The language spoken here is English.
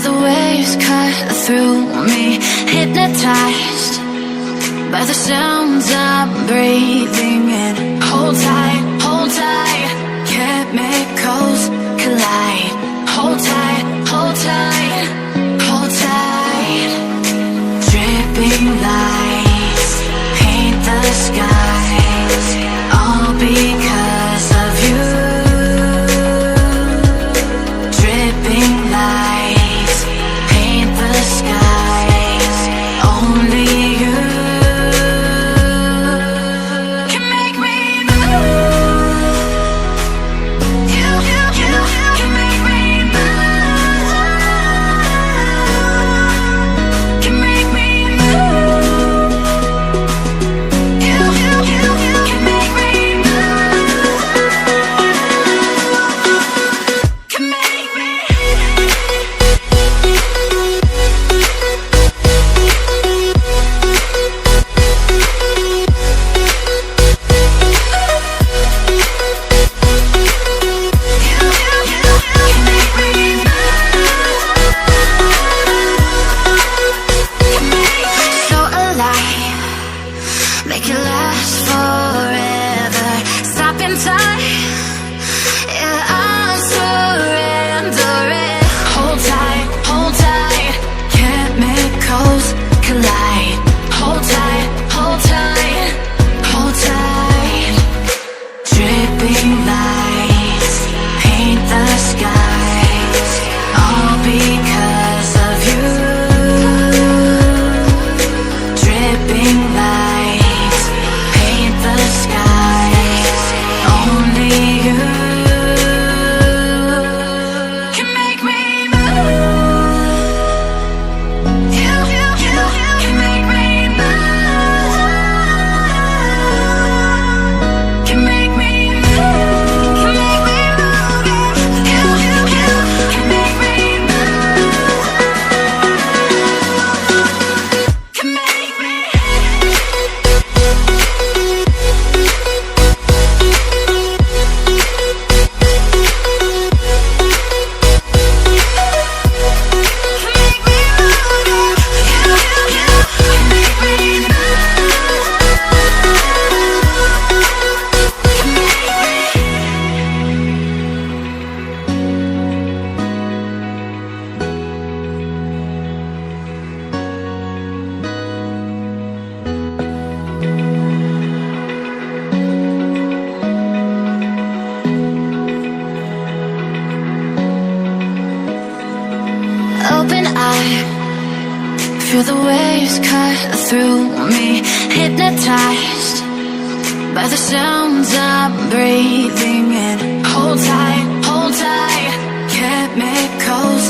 Feel the waves cut through me, hypnotized by the sounds I'm breathing in. Hold tight, chemicals collide. Hold tight, hold tight, hold tight. Dripping lights paint the skies, all because of you. Dripping lights paint the skies, only you can make me move. You can make me move. Can make me move. You can make me move. Can make me. So alive, make it last forever. Stop in time, yeah, I'm surrendering. Hold tight, chemicals collide. Hold tight, hold tight, hold tight. Dripping lights paint the skies, all because of you. Dripping lights paint the skies, only you can make me move. You can make me move. Can make me move. Can make me move. You can make me move. Can make me. Open eye, feel the waves cut through me, hypnotized by the sounds I'm breathing in. Hold tight, chemicals